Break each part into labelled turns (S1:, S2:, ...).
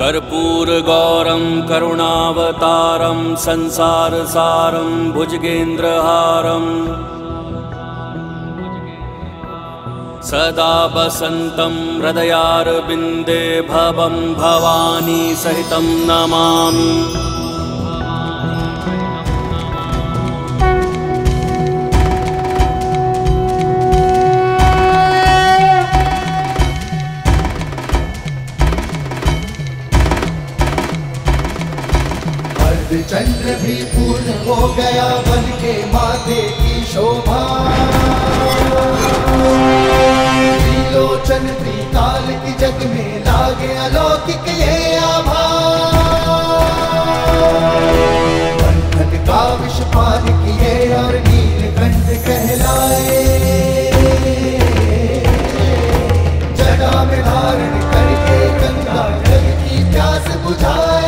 S1: कर्पूरगौरं करुणावतारं संसारसारं भुजगेन्द्रहारं सदा वसन्तं हृदयारविन्दे भवं भवानी सहितं नमामि।
S2: चंद्र भी पूर्ण हो गया बन के माथे की शोभा। त्रिलोचन त्रिकाल की जग में लागे अलौकिक ये आभा। बंधन का विष पार किए और नीलकंठ कहलाए। जटा में धारण करके गंगा जग की प्यास बुझाए।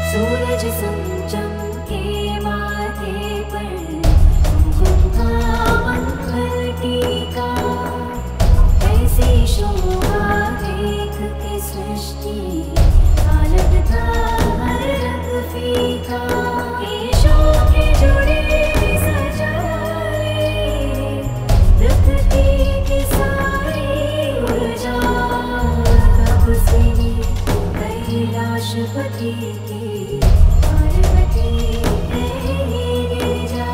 S3: सूरज संचम के माथे पर कुमकुम का मंगल टीका। ऐसी शोभा देख के सृष्टि का लगता हर रंग फीका। केशों के जुड़े सजाए प्रकृति की सारी ऊर्जा। तब से कैलाशपति की पार्वती गिरिजा।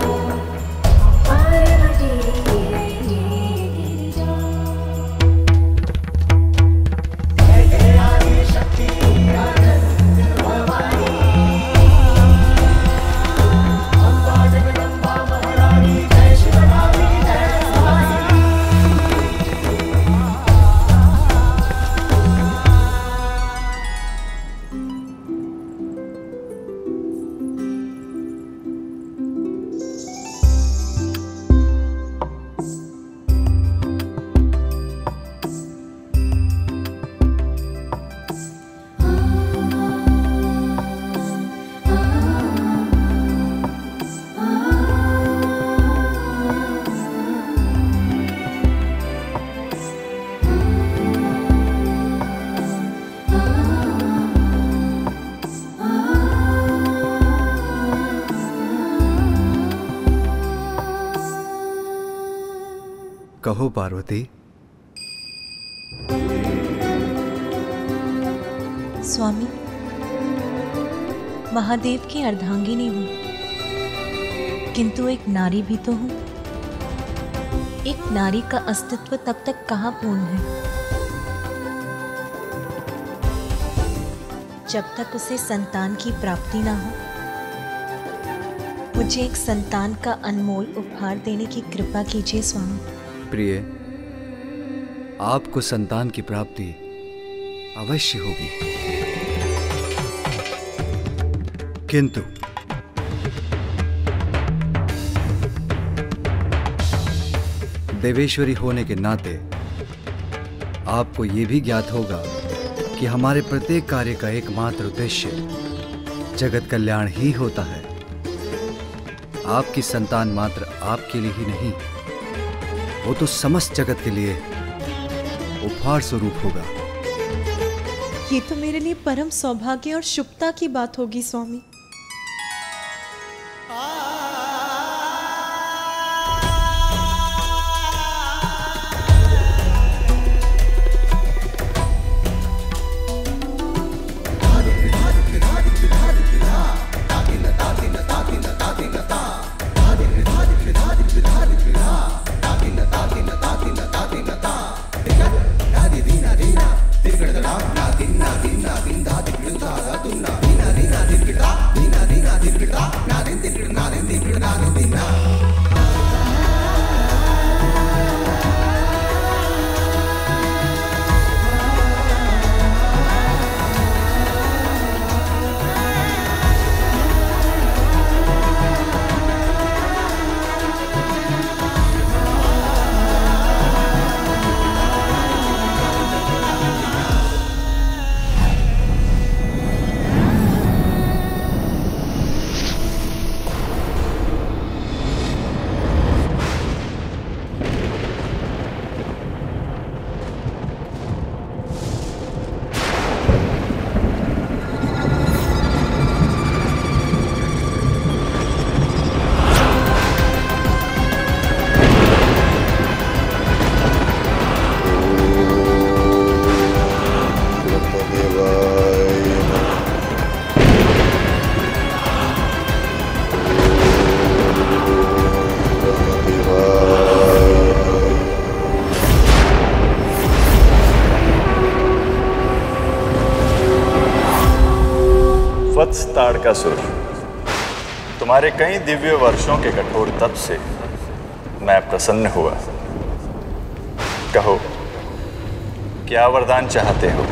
S3: पार्वती गिरिजा। जय जय आदि शक्ति आनंद भवानी। अम्बा जगदम्बा महारानी जय शिवरानी जय भवानी।
S4: कहो पार्वती।
S5: स्वामी, महादेव की अर्धांगिनी हूँ, किंतु एक नारी भी तो हूँ। एक नारी का अस्तित्व तब तक कहाँ पूर्ण है जब तक उसे संतान की प्राप्ति ना हो। मुझे एक संतान का अनमोल उपहार देने की कृपा कीजिए स्वामी।
S4: प्रिय, आपको संतान की प्राप्ति अवश्य होगी, किंतु देवेश्वरी होने के नाते आपको यह भी ज्ञात होगा कि हमारे प्रत्येक कार्य का एकमात्र उद्देश्य जगत कल्याण ही होता है। आपकी संतान मात्र आपके लिए ही नहीं, वो तो समस्त जगत के लिए उपहार स्वरूप होगा।
S5: ये तो मेरे लिए परम सौभाग्य और शुभता की बात होगी स्वामी।
S2: Dina dina dina dina dina dina dina dina dina dina
S6: वत्स ताड़कासुर, तुम्हारे कई दिव्य वर्षों के कठोर तप से मैं प्रसन्न हुआ। कहो, क्या वरदान चाहते हो?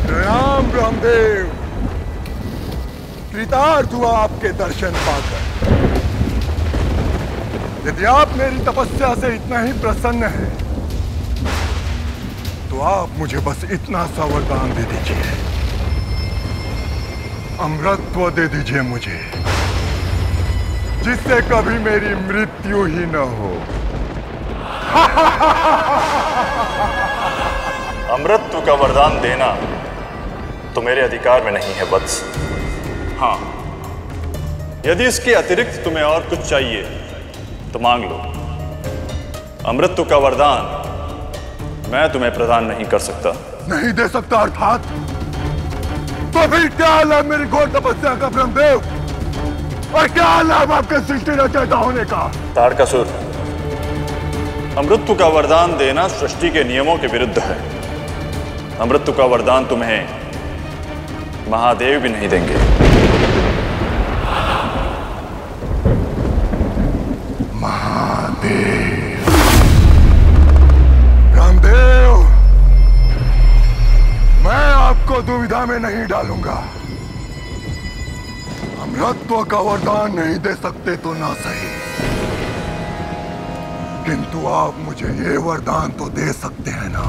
S7: प्रणाम रामदेव, कृतार्थ हुआ आपके दर्शन पाकर। यदि आप मेरी तपस्या से इतना ही प्रसन्न हैं, तो आप मुझे बस इतना सा वरदान दे दीजिए। अमृतत्व दे दीजिए मुझे, जिससे कभी मेरी मृत्यु ही न हो।
S6: अमृतत्व का वरदान देना तो मेरे अधिकार में नहीं है वत्स। हाँ, यदि इसके अतिरिक्त तुम्हें और कुछ चाहिए तो मांग लो। अमृतत्व का वरदान मैं तुम्हें प्रदान नहीं कर सकता।
S7: नहीं दे सकता अर्थात? तो फिर क्या लाभ मेरी घोर तपस्या का ब्रह्मदेव, और क्या लाभ आपके सृष्टि रचयिता होने का?
S6: ताड़कासुर, अमृतत्व का वरदान देना सृष्टि के नियमों के विरुद्ध है। अमृतत्व का वरदान तुम्हें महादेव भी नहीं देंगे।
S7: महादेव, रामदेव, मैं आपको दुविधा में नहीं डालूंगा। अमृतत्व का वरदान नहीं दे सकते तो ना सही, किंतु आप मुझे ये वरदान तो दे सकते हैं ना,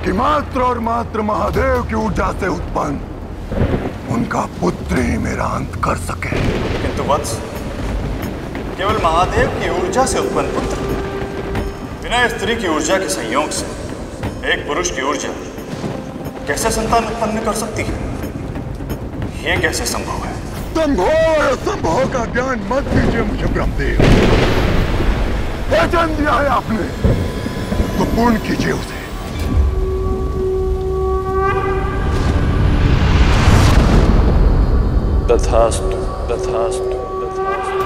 S7: कि मात्र और मात्र महादेव की ऊर्जा से उत्पन्न उनका पुत्र ही मेरा अंत कर सके।
S6: किंतु वत्स, केवल महादेव की ऊर्जा से उत्पन्न पुत्र बिना स्त्री की ऊर्जा के संयोग से एक पुरुष की ऊर्जा कैसे संतान उत्पन्न कर सकती है? ये कैसे संभव है?
S7: संभव और असंभव का ज्ञान मत दीजिए मुझे ब्रह्मदेव। वचन दिया है आपने तो पूर्ण कीजिए उसे।
S6: तथास्तु, तथास्तु, तथास्तु।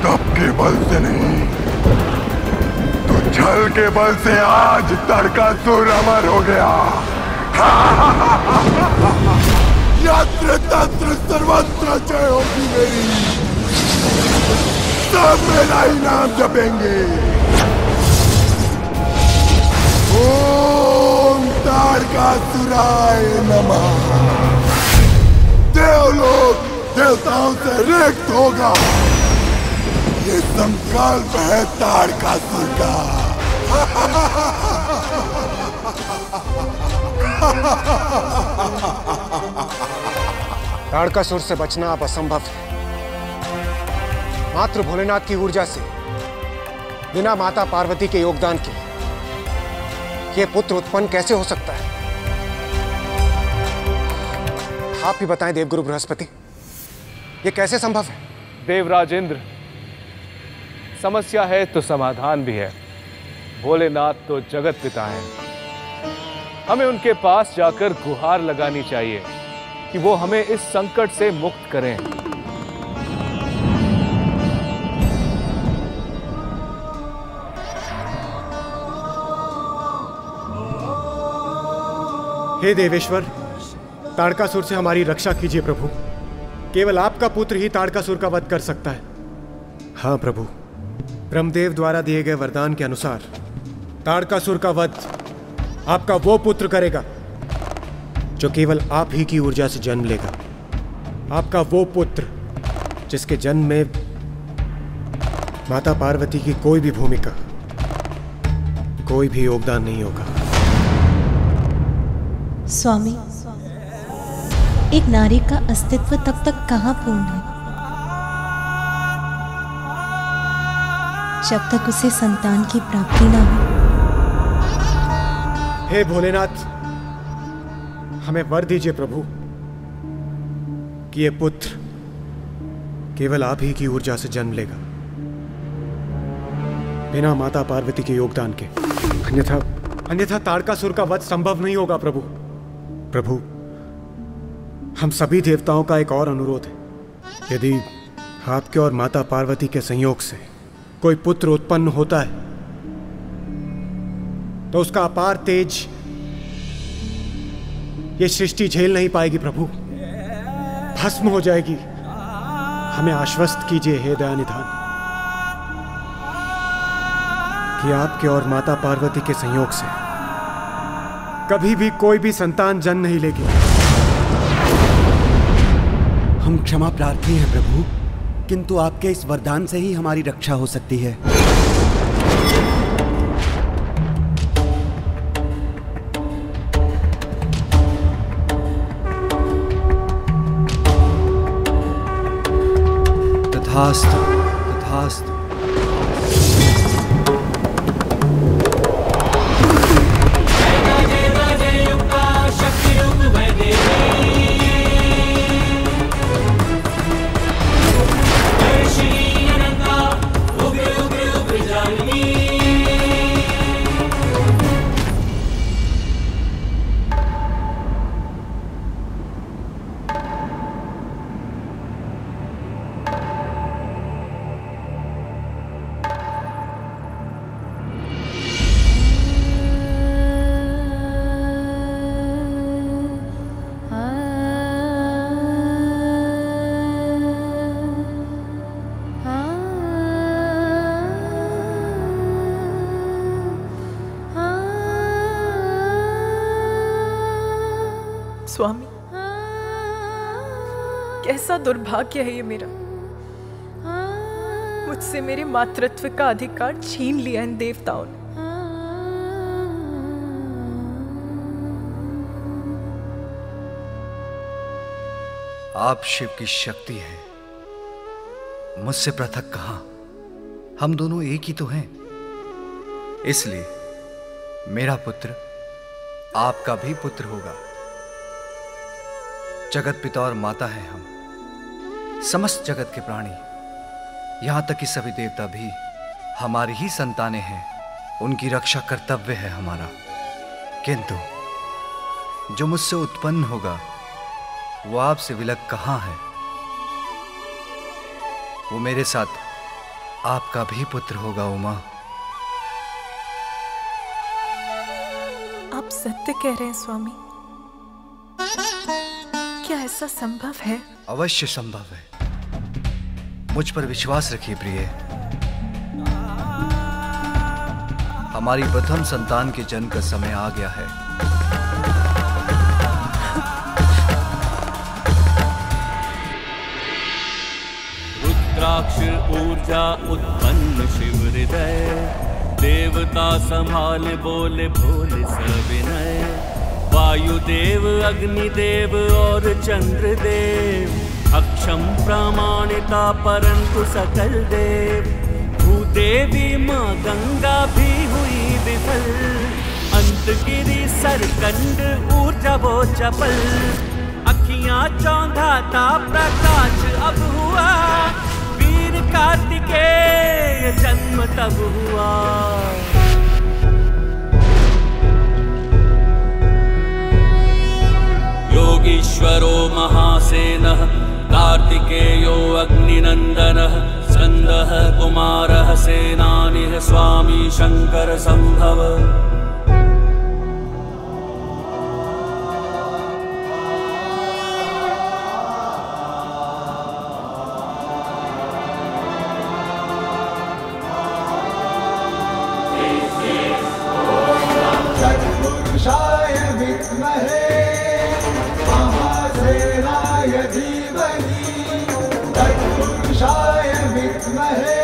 S7: तप के बल से नहीं तो छल के बल से आज ताड़कासुर अमर हो गया। यत्र तत्र सर्वत्र जय होगी मेरी, सब मेरा ही नाम जपेंगे। ओम ताड़कासुराय नमः। देवलोक देवताओं से रिक्त होगा, ये संकल्प है ताड़कासुर का।
S8: ताड़कासुर से बचना अब असंभव है। मात्र भोलेनाथ की ऊर्जा से, बिना माता पार्वती के योगदान के ये पुत्र उत्पन्न कैसे हो सकता है? आप ही बताएं देवगुरु बृहस्पति, ये कैसे संभव है?
S9: देवराजेंद्र, समस्या है तो समाधान भी है। भोलेनाथ तो जगत पिता हैं। हमें उनके पास जाकर गुहार लगानी चाहिए कि वो हमें इस संकट से मुक्त करें।
S8: हे देवेश्वर, ताड़कासुर से हमारी रक्षा कीजिए प्रभु। केवल आपका पुत्र ही ताड़कासुर का वध कर सकता है। हाँ प्रभु, ब्रह्मदेव द्वारा दिए गए वरदान के अनुसार ताड़कासुर का वध आपका वो पुत्र करेगा जो केवल आप ही की ऊर्जा से जन्म लेगा। आपका वो पुत्र जिसके जन्म में माता पार्वती की कोई भी भूमिका, कोई भी योगदान नहीं होगा।
S5: स्वामी, एक नारी का अस्तित्व तब तक कहाँ पूर्ण है जब तक उसे संतान की प्राप्ति ना हो।
S8: हे भोलेनाथ, हमें वर दीजिए प्रभु कि ये पुत्र केवल आप ही की ऊर्जा से जन्म लेगा, बिना माता पार्वती के योगदान के। अन्यथा अन्यथा ताड़कासुर का वध संभव नहीं होगा प्रभु। प्रभु, हम सभी देवताओं का एक और अनुरोध है। यदि आपके और माता पार्वती के संयोग से कोई पुत्र उत्पन्न होता है तो उसका अपार तेज ये सृष्टि झेल नहीं पाएगी प्रभु, भस्म हो जाएगी। हमें आश्वस्त कीजिए हे दयानिधान कि आपके और माता पार्वती के संयोग से कभी भी कोई भी संतान जन्म नहीं लेगी।
S10: हम क्षमा प्रार्थी हैं प्रभु, किंतु आपके इस वरदान से ही हमारी रक्षा हो सकती है।
S4: तथास्तु, तथास्तु।
S11: स्वामी, कैसा दुर्भाग्य है ये मेरा। मुझसे मेरे मातृत्व का अधिकार छीन लिया इन देवताओं ने।
S4: आप शिव की शक्ति हैं, मुझसे पृथक कहां। हम दोनों एक ही तो हैं। इसलिए मेरा पुत्र आपका भी पुत्र होगा। जगत पिता और माता है हम, समस्त जगत के प्राणी, यहां तक कि सभी देवता भी हमारी ही संतानें हैं। उनकी रक्षा कर्तव्य है हमारा। किंतु जो मुझसे उत्पन्न होगा वो आपसे विलग कहां है। वो मेरे साथ आपका भी पुत्र होगा उमा।
S11: आप सत्य कह रहे हैं स्वामी। क्या ऐसा संभव है?
S4: अवश्य संभव है। मुझ पर विश्वास रखिए प्रिय। हमारी प्रथम संतान के जन्म का समय आ गया है।
S1: रुद्राक्ष ऊर्जा उत्पन्न शिव हृदय, देवता संभाले बोले भोले सविनय। वायुदेव अग्निदेव और चंद्रदेव, अक्षम प्रामाणिता परंतु सकल देव। भूदेवी माँ गंगा भी हुई विफल, अंत गिरी सरकंड ऊर्जा वो चपल। अखियां चौंधाता प्रकाश अब हुआ, वीर कार्तिकेय जन्म तब हुआ। योगीश्वरो महासेनः, कार्तिकेयो अग्निनन्दनः, स्कन्दः कुमारः सेनानिः, स्वामी शंकर संभव।
S2: तत्पुरुषाय विद्महे महासेनाय धीमहि, तत्पुरुषाय विद्महे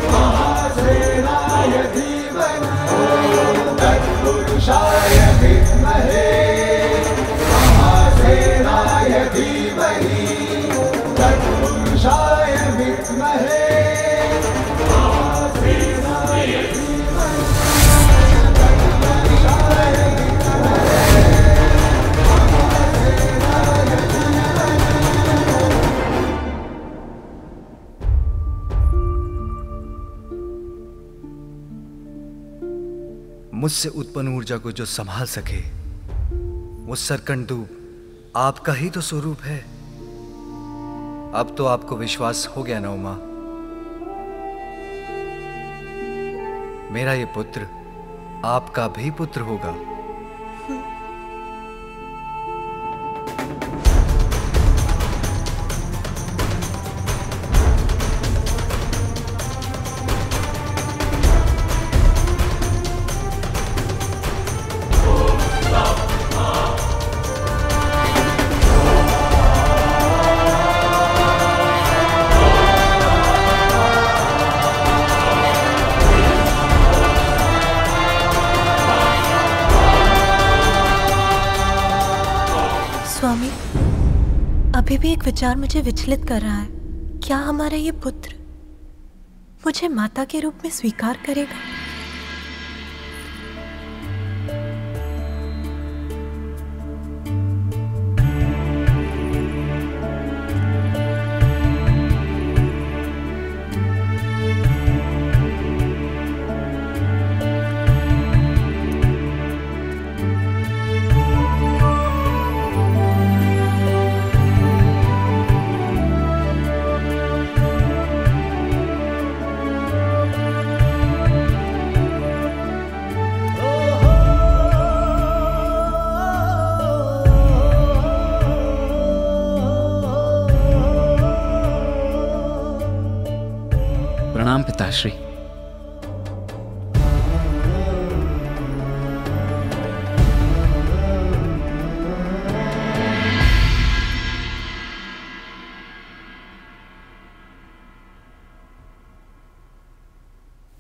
S2: महासेनाय धीमहि, तत्पुरुषाय विद्महे महासेनाय धीमहि, तत्पुरुषाय विद्महे महासेनाय धीमहि।
S4: मुझसे उत्पन्न ऊर्जा को जो संभाल सके वो सरकंडूब आपका ही तो स्वरूप है। अब तो आपको विश्वास हो गया ना उमा? मेरा ये पुत्र आपका भी पुत्र होगा।
S5: स्वामी, अभी भी एक विचार मुझे विचलित कर रहा है। क्या हमारा ये पुत्र मुझे माता के रूप में स्वीकार करेगा?
S12: प्रणाम पिताश्री।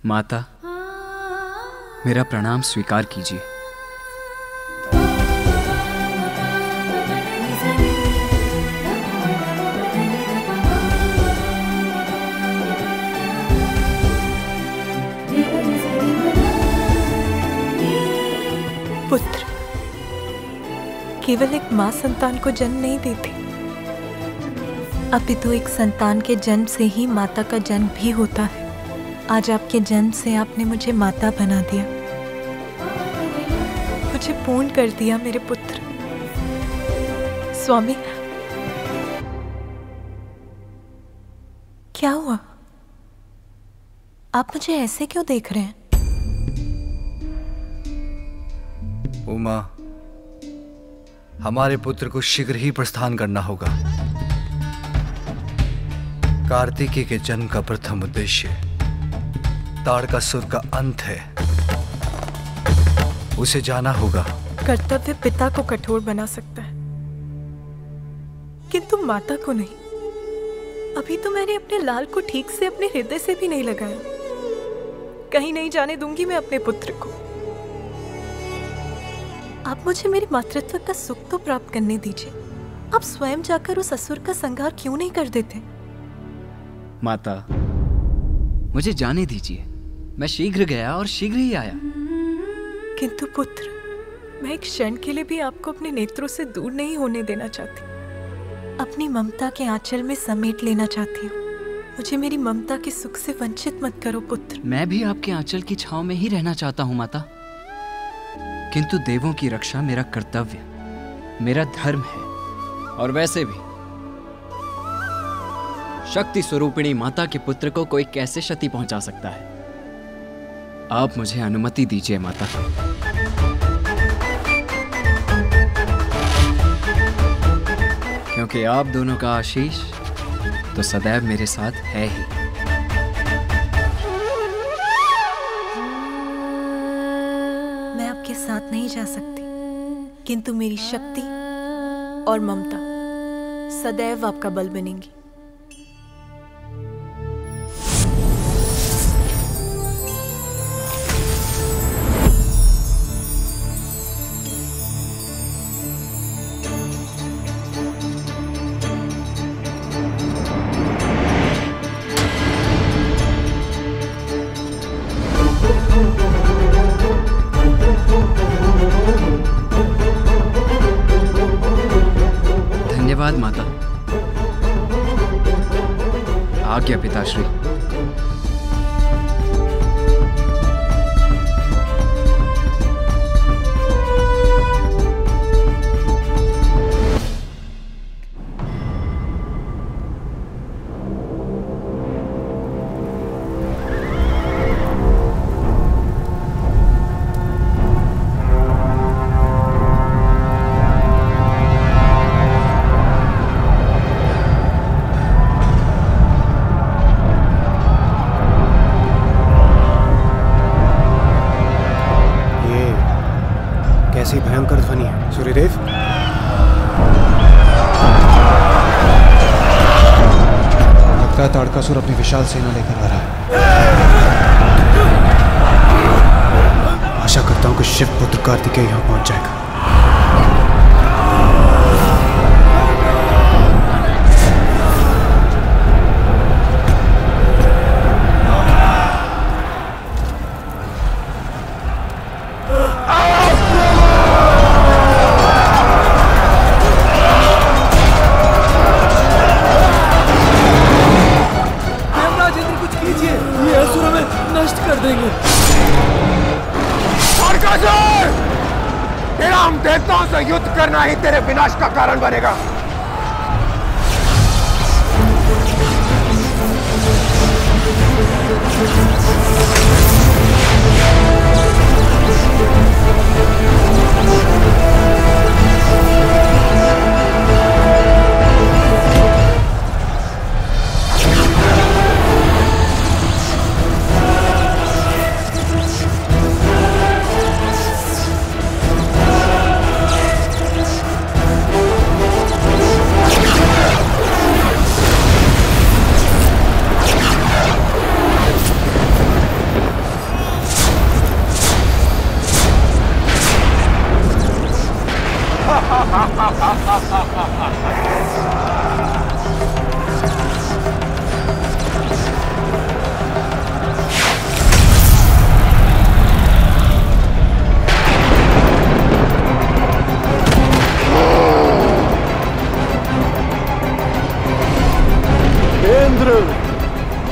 S12: माता, मेरा प्रणाम स्वीकार कीजिए।
S11: पुत्र केवल एक माँ संतान को जन्म नहीं देती, अपितु एक संतान के जन्म से ही माता का जन्म भी होता है। आज आपके जन्म से आपने मुझे माता बना दिया, मुझे पूर्ण कर दिया मेरे पुत्र। स्वामी, क्या हुआ? आप मुझे ऐसे क्यों देख रहे हैं?
S4: उमा, हमारे पुत्र को शीघ्र ही प्रस्थान करना होगा। कार्तिकेय के जन्म का प्रथम उद्देश्य ताड़कासुर का अंत है, उसे जाना होगा।
S11: कर्तव्य पिता को कठोर बना सकता है, किंतु माता को नहीं। अभी तो मैंने अपने लाल को ठीक से अपने हृदय से भी नहीं लगाया। कहीं नहीं जाने दूंगी मैं अपने पुत्र को। आप मुझे मेरे मातृत्व का सुख तो प्राप्त करने दीजिए। आप स्वयं जाकर उस असुर का संहार क्यों नहीं कर देते?
S12: माता, मुझे जाने दीजिए। मैं शीघ्र गया और शीघ्र ही आया।
S11: किंतु पुत्र, मैं एक क्षण के लिए भी आपको अपने नेत्रों से दूर नहीं होने देना चाहती। अपनी ममता के आंचल में समेट लेना चाहती हूँ। मुझे मेरी ममता के सुख से वंचित मत करो पुत्र।
S12: मैं भी आपके आंचल की छांव में ही रहना चाहता हूँ माता, किंतु देवों की रक्षा मेरा कर्तव्य, मेरा धर्म है। और वैसे भी शक्ति स्वरूपिणी माता के पुत्र को कोई कैसे क्षति पहुंचा सकता है? आप मुझे अनुमति दीजिए माता। क्योंकि आप दोनों का आशीष तो सदैव मेरे साथ है ही।
S11: मैं आपके साथ नहीं जा सकती, किंतु मेरी शक्ति और ममता सदैव आपका बल बनेंगी।
S12: धन्यवाद माता। आज्ञा पिताश्री।
S8: कैसी भयंकर ध्वनि है। सूर्यदेव, लगता है ताड़कासुर अपनी विशाल सेना लेकर आ रहा है। आशा करता हूं कि शिव पुत्र कार्तिकेय यहां पहुंच जाएगा।
S7: देवताओं से युद्ध करना ही तेरे विनाश का कारण बनेगा।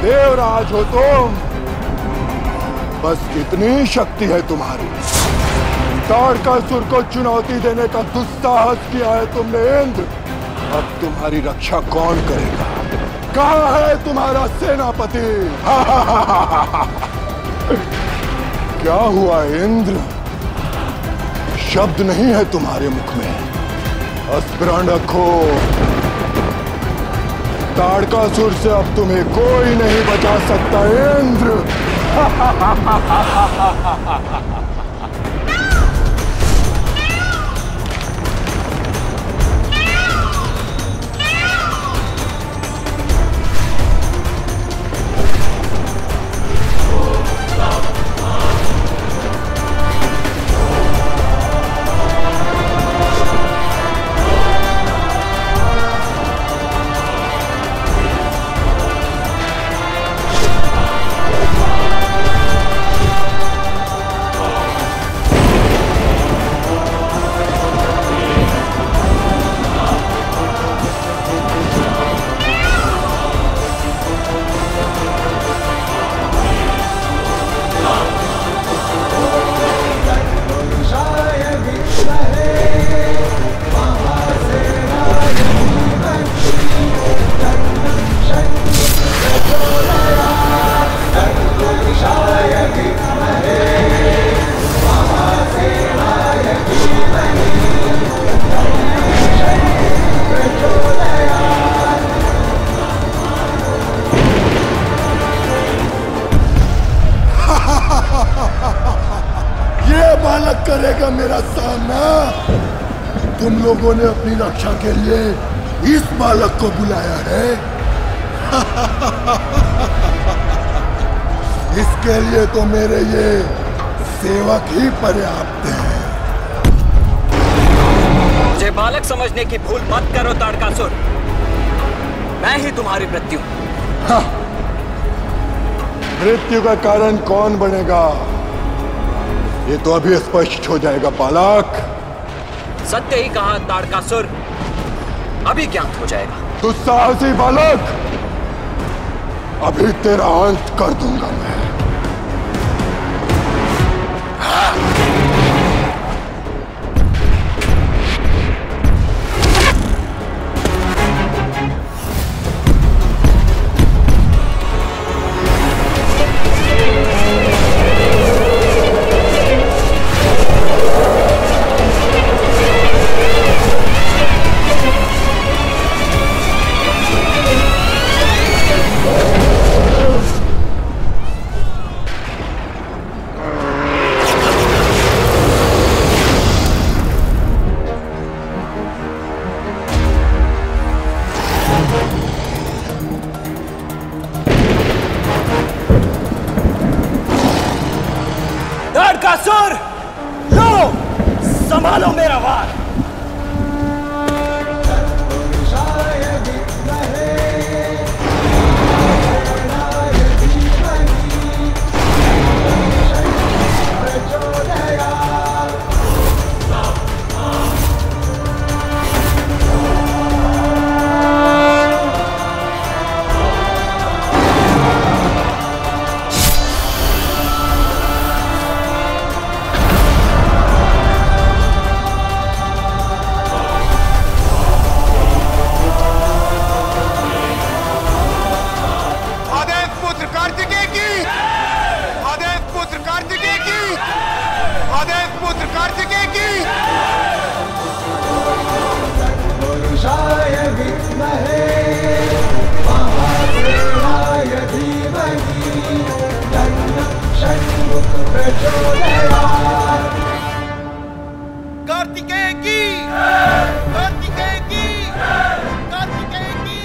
S7: देवराज हो तुम, बस कितनी शक्ति है तुम्हारी। ताड़कासुर को चुनौती देने का दुस्साहस किया है तुमने इंद्र। अब तुम्हारी रक्षा कौन करेगा? कहाँ है तुम्हारा सेनापति? क्या हुआ इंद्र? शब्द नहीं है तुम्हारे मुख में। स्मरण रखो, ताड़कासुर से अब तुम्हें कोई नहीं बचा सकता इंद्र। करेगा मेरा सामना। तुम लोगों ने अपनी रक्षा के लिए इस बालक को बुलाया है। इसके लिए तो मेरे ये सेवक ही पर्याप्त हैं।
S13: मुझे बालक समझने की भूल मत करो ताड़कासुर, मैं ही तुम्हारी मृत्यु।
S7: हाँ, मृत्यु का कारण कौन बनेगा ये तो अभी स्पष्ट हो जाएगा बालक।
S13: सत्य ही कहा ताड़कासुर, अभी ज्ञात हो जाएगा।
S7: दुस्साहसी बालक, अभी तेरा अंत कर दूंगा मैं।
S13: लो मेरा वार।
S2: कार्तिकेय की, कार्तिकेय की, कार्तिकेय की,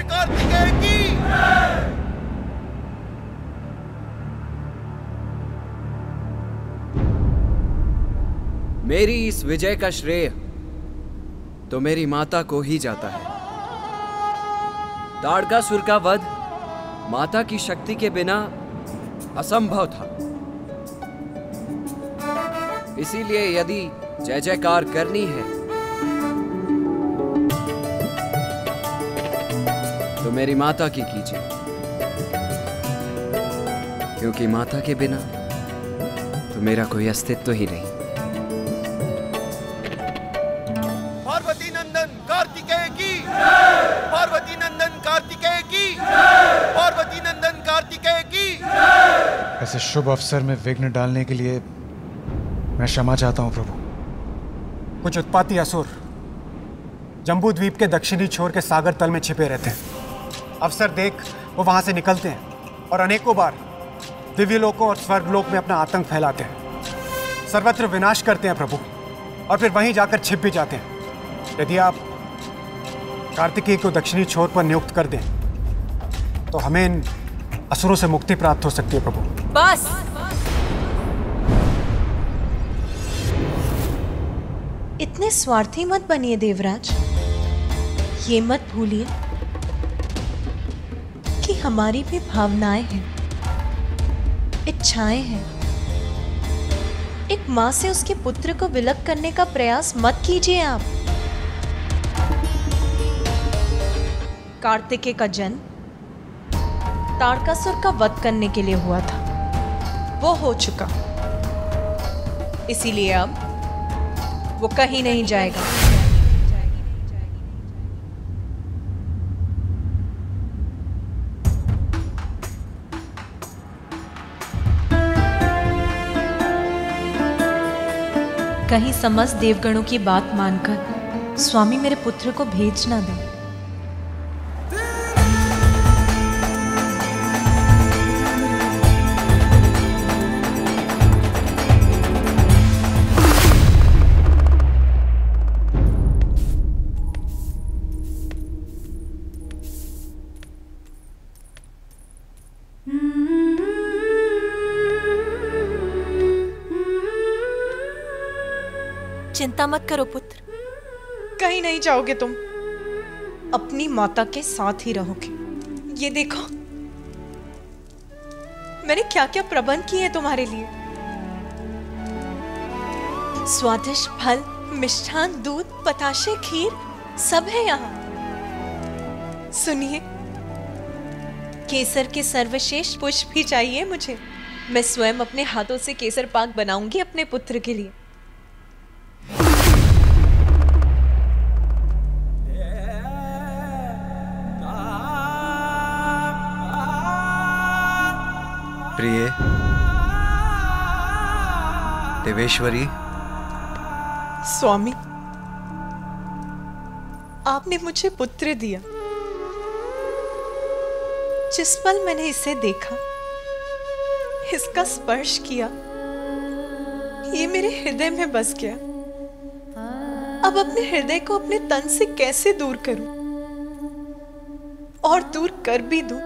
S2: कार्तिकेय की।
S12: मेरी इस विजय का श्रेय तो मेरी माता को ही जाता है। ताड़कासुर का वध माता की शक्ति के बिना असंभव था। इसीलिए यदि जय जयकार करनी है तो मेरी माता की कीजिए, क्योंकि माता के बिना तो मेरा कोई अस्तित्व ही नहीं।
S2: पार्वती नंदन कार्तिकेय की, पार्वती नंदन कार्तिकेय की, पार्वती नंदन कार्तिकेय की।
S14: ऐसे शुभ अवसर में विघ्न डालने के लिए मैं क्षमा चाहता हूं प्रभु।
S8: कुछ उत्पाती असुर जम्बू द्वीप के दक्षिणी छोर के सागर तल में छिपे रहते हैं। अवसर देख वो वहां से निकलते हैं और अनेकों बार दिव्य लोकों और स्वर्गलोक में अपना आतंक फैलाते हैं, सर्वत्र विनाश करते हैं प्रभु, और फिर वहीं जाकर छिप भी जाते हैं। यदि आप कार्तिकेय को दक्षिणी छोर पर नियुक्त कर दें तो हमें इन असुरों से मुक्ति प्राप्त हो सकती है प्रभु।
S11: बस
S5: इतने स्वार्थी मत बनिए देवराज। ये मत भूलिए कि हमारी भी भावनाएं हैं, इच्छाएं हैं। एक मां से उसके पुत्र को विलग करने का प्रयास मत कीजिए आप। कार्तिकेय का जन्म ताड़कासुर का वध करने के लिए हुआ था, वो हो चुका। इसीलिए अब वो कहीं नहीं जाएगा। कहीं समस्त देवगणों की बात मानकर स्वामी मेरे पुत्र को भेज ना दें।
S11: चिंता मत करो पुत्र,
S5: कहीं नहीं जाओगे तुम।
S11: अपनी माता के साथ ही रहोगे। ये देखो मैंने क्या क्या प्रबंध किए हैं तुम्हारे लिए। स्वादिष्ट फल, मिष्ठान, दूध, पताशे, खीर सब है यहाँ। सुनिए, केसर के सर्वश्रेष्ठ पुष्प भी चाहिए मुझे। मैं स्वयं अपने हाथों से केसर पाक बनाऊंगी अपने पुत्र के लिए।
S4: प्रिय देवेश्वरी।
S11: स्वामी, आपने मुझे पुत्र दिया। जिस पल मैंने इसे देखा, इसका स्पर्श किया, ये मेरे हृदय में बस गया। अब अपने हृदय को अपने तन से कैसे दूर करूं? और दूर कर भी दूं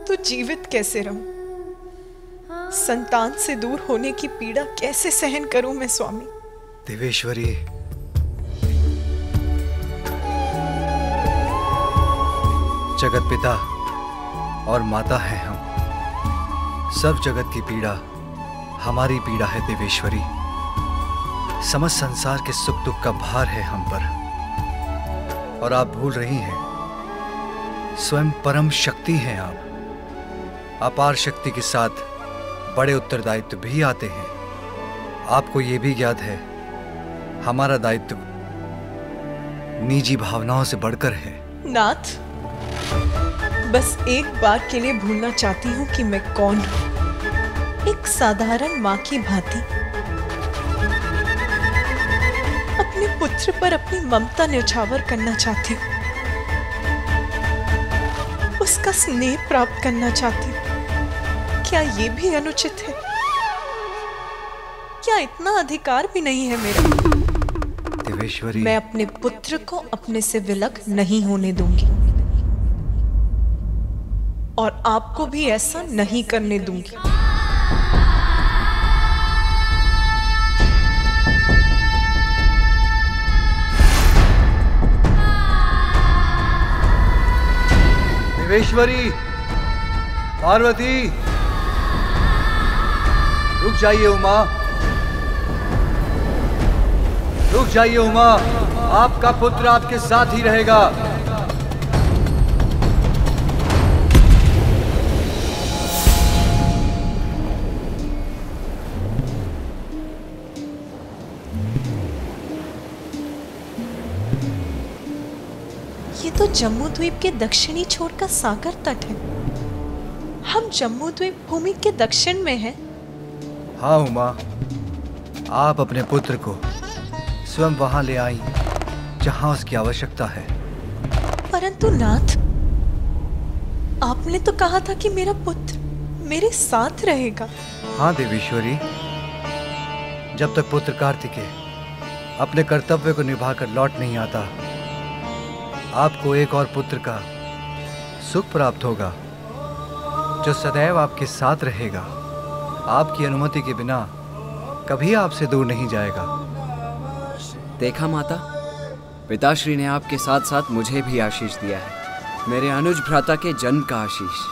S11: तो जीवित कैसे रहूं? संतान से दूर होने की पीड़ा कैसे सहन करूं मैं स्वामी?
S4: देवेश्वरी, जगत पिता और माता हैं हम। सब जगत की पीड़ा हमारी पीड़ा है देवेश्वरी। समस्त संसार के सुख दुख का भार है हम पर। और आप भूल रही हैं, स्वयं परम शक्ति हैं आप। अपार शक्ति के साथ बड़े उत्तरदायित्व भी आते हैं। आपको ये भी ज्ञात है, हमारा दायित्व निजी भावनाओं से बढ़कर है।
S11: नाथ, बस एक बार के लिए भूलना चाहती हूँ कि मैं कौन हूँ। एक साधारण माँ की भांति अपने पुत्र पर अपनी ममता न्यौछावर करना चाहती हूँ। उसका स्नेह प्राप्त करना चाहती हूँ। क्या ये भी अनुचित है? क्या इतना अधिकार भी नहीं है मेरा?
S4: देवेश्वरी,
S11: मैं अपने पुत्र को अपने से विलग नहीं होने दूंगी और आपको भी ऐसा नहीं करने दूंगी।
S4: देवेश्वरी, पार्वती, रुक जाइए उमा, रुक जाइए उमा। आपका पुत्र आपके साथ ही रहेगा।
S11: ये तो जम्मू द्वीप के दक्षिणी छोर का सागर तट है। हम जम्मू द्वीप भूमि के दक्षिण में हैं।
S4: हाँ उमा, आप अपने पुत्र को स्वयं वहां ले आई जहां उसकी आवश्यकता है।
S11: परंतु नाथ, आपने तो कहा था कि मेरा पुत्र मेरे साथ रहेगा।
S4: हाँ देवेश्वरी, जब तक पुत्र कार्तिकेय अपने कर्तव्य को निभाकर लौट नहीं आता, आपको एक और पुत्र का सुख प्राप्त होगा जो सदैव आपके साथ रहेगा। आपकी अनुमति के बिना कभी आपसे दूर नहीं जाएगा।
S12: देखा माता, पिताश्री ने आपके साथ साथ मुझे भी आशीष दिया है, मेरे अनुज भ्राता के जन्म का आशीष।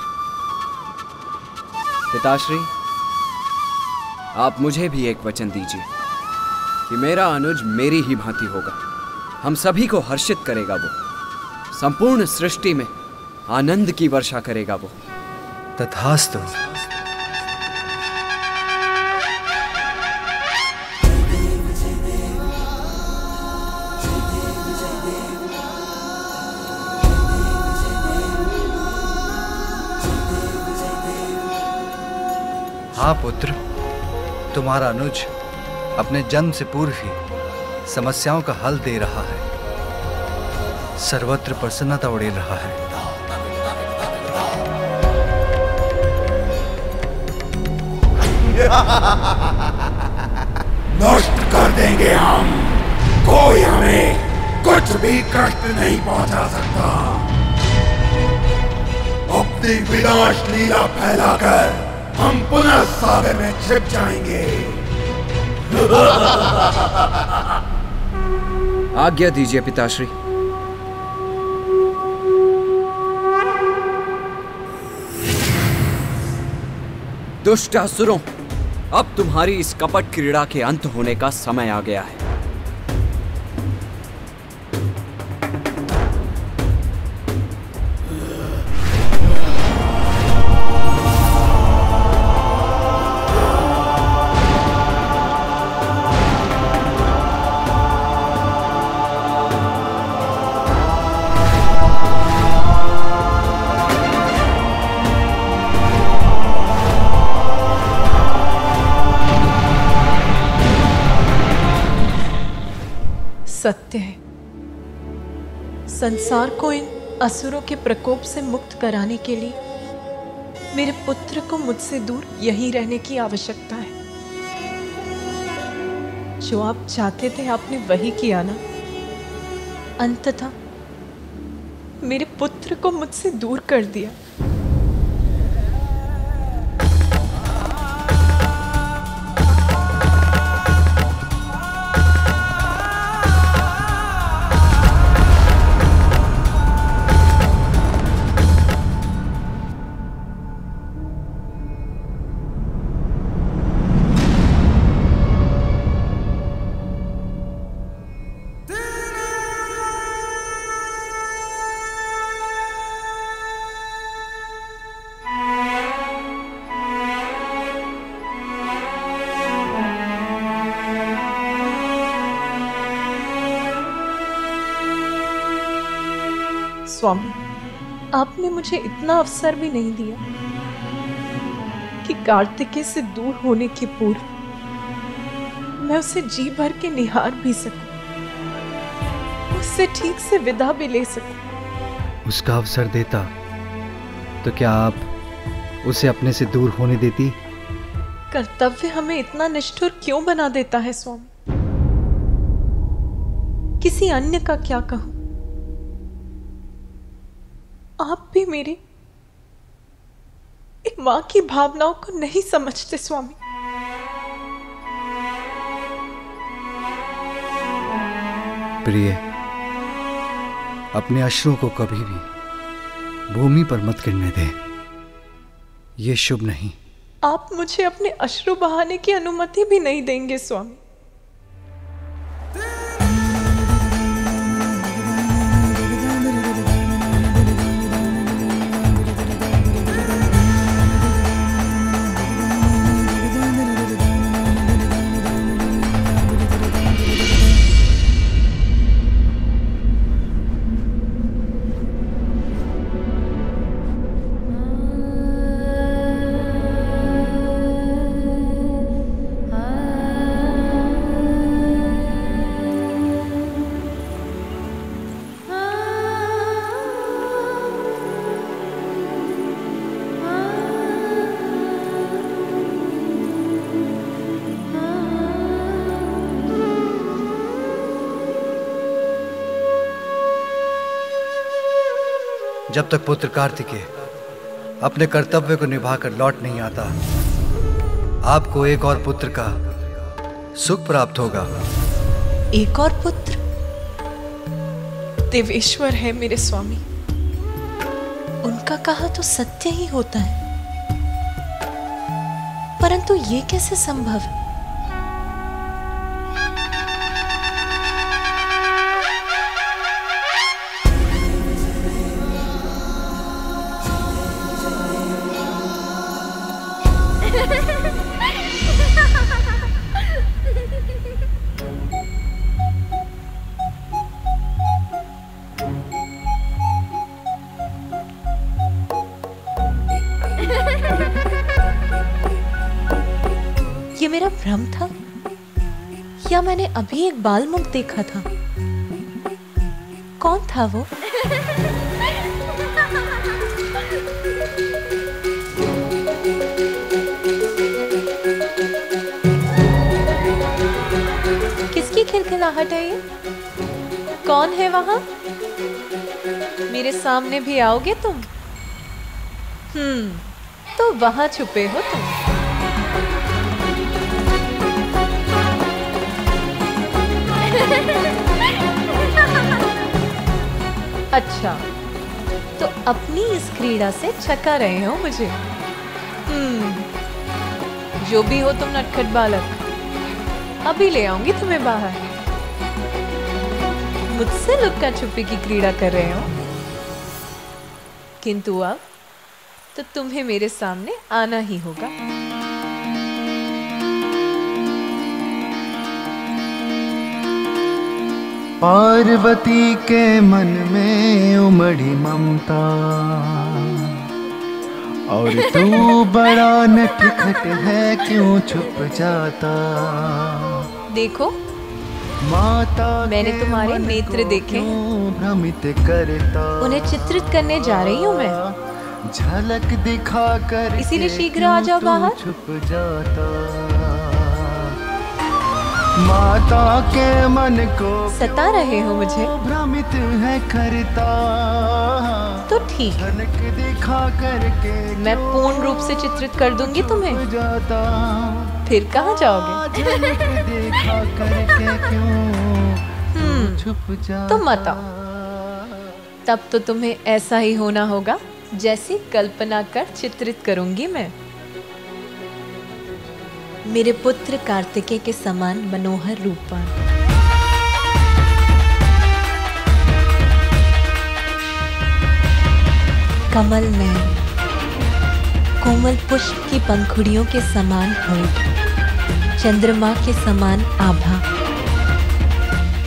S12: पिताश्री, आप मुझे भी एक वचन दीजिए कि मेरा अनुज मेरी ही भांति होगा। हम सभी को हर्षित करेगा वो, संपूर्ण सृष्टि में आनंद की वर्षा करेगा वो।
S4: तथास्तु। हाँ पुत्र, तुम्हारा अनुज अपने जन्म से पूर्व ही समस्याओं का हल दे रहा है, सर्वत्र प्रसन्नता उड़ेल रहा है।
S7: नष्ट कर देंगे हम, कोई हमें कुछ भी कष्ट नहीं पहुंचा सकता। अपनी विनाश लीला फैलाकर हम पुनः सागर में छिप जाएंगे।
S12: आज्ञा दीजिए पिताश्री। दुष्ट असुरों, अब तुम्हारी इस कपट क्रीड़ा के अंत होने का समय आ गया है।
S11: सत्य है, संसार को इन असुरों के प्रकोप से मुक्त कराने के लिए मेरे पुत्र को मुझसे दूर यहीं रहने की आवश्यकता है। जो आप चाहते थे आपने वही किया ना। अंततः मेरे पुत्र को मुझसे दूर कर दिया। स्वामी, आपने मुझे इतना अवसर भी नहीं दिया कि कार्तिकेय से दूर होने के पूर्व मैं उसे जी भर के निहार भी सकूं, उससे ठीक से विदा भी ले सकूं।
S4: उसका अवसर देता तो क्या आप उसे अपने से दूर होने देती?
S11: कर्तव्य हमें इतना निष्ठुर क्यों बना देता है स्वामी? किसी अन्य का क्या कहूं? आप भी मेरी एक मां की भावनाओं को नहीं समझते स्वामी।
S4: प्रिय, अपने अश्रुओं को कभी भी भूमि पर मत गिरने दें, ये शुभ नहीं।
S11: आप मुझे अपने अश्रु बहाने की अनुमति भी नहीं देंगे स्वामी।
S4: जब तक पुत्र कार्तिकेय अपने कर्तव्य को निभाकर लौट नहीं आता, आपको एक और पुत्र का सुख प्राप्त होगा।
S11: एक और पुत्र? देवेश्वर है मेरे स्वामी, उनका कहा तो सत्य ही होता है, परंतु ये कैसे संभव है? ये मेरा भ्रम था या मैंने अभी एक बाल मुख देखा था? कौन था वो? किसकी खिलखिलाहट है ये? कौन है वहां? मेरे सामने भी आओगे तुम? तो वहां छुपे हो तुम। अच्छा, तो अपनी इस क्रीड़ा से चका रहे हो मुझे। जो भी हो तुम नटखट बालक, अभी ले आऊंगी तुम्हें बाहर। मुझसे लुक्का छुपी की क्रीड़ा कर रहे हो, किंतु अब तो तुम्हें मेरे सामने आना ही होगा।
S2: पार्वती के मन में उमड़ी ममता, और तू बड़ा नटखट है क्यों छुप जाता।
S11: देखो
S2: माता
S11: मैंने तुम्हारे नेत्र देखे,
S2: भ्रमित करता,
S11: उन्हें चित्रित करने जा रही हूँ मैं।
S2: झलक दिखा कर
S11: इसीलिए शीघ्र आ जाओ बाहर।
S2: छुप जाता। माता के मन को
S11: सता रहे हो मुझे,
S2: भ्रमित है करता,
S11: तो ठीक
S2: झलक दिखा करके
S11: मैं पूर्ण रूप से चित्रित कर दूंगी तुम्हें।
S2: जाता।
S11: फिर कहाँ जाओगे?
S2: झलक दिखा करके क्यों छुप जाता।
S11: तुम मत आओ, तब तो तुम्हें ऐसा ही होना होगा जैसी कल्पना कर चित्रित करूंगी मैं।
S5: मेरे पुत्र कार्तिकेय के समान मनोहर रूपवान, कमल नयन, कोमल पुष्प की पंखुड़ियों के समान होठ, चंद्रमा के समान आभा,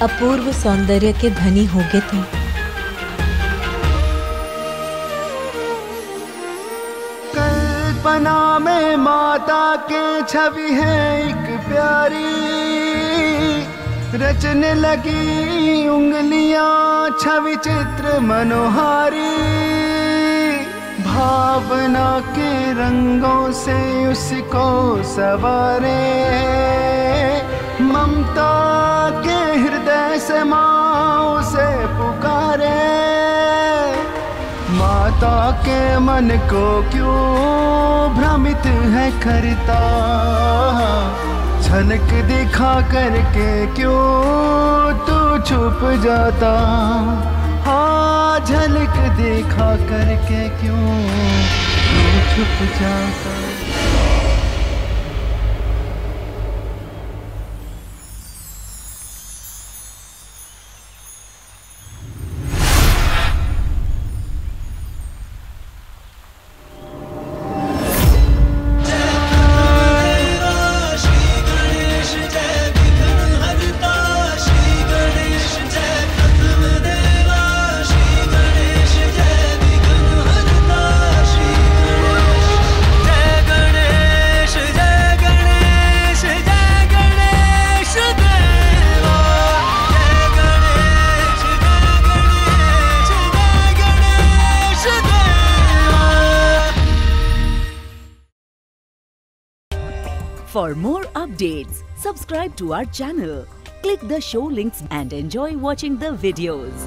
S5: अपूर्व सौंदर्य के धनी होगे तुम।
S2: कल्पना में माता के छवि है एक प्यारी, रचने लगी उंगलियां छवि चित्र मनोहारी। भावना के रंगों से उसको सवारे, ममता के हृदय से माँ उसे पुकारे। माता के मन को क्यों भ्रमित है करता, झलक दिखा करके क्यों तू छुप जाता। हाँ झलक दिखा करके क्यों तू छुप जाता।
S15: For more updates, subscribe to our channel, click the show links and enjoy watching the videos.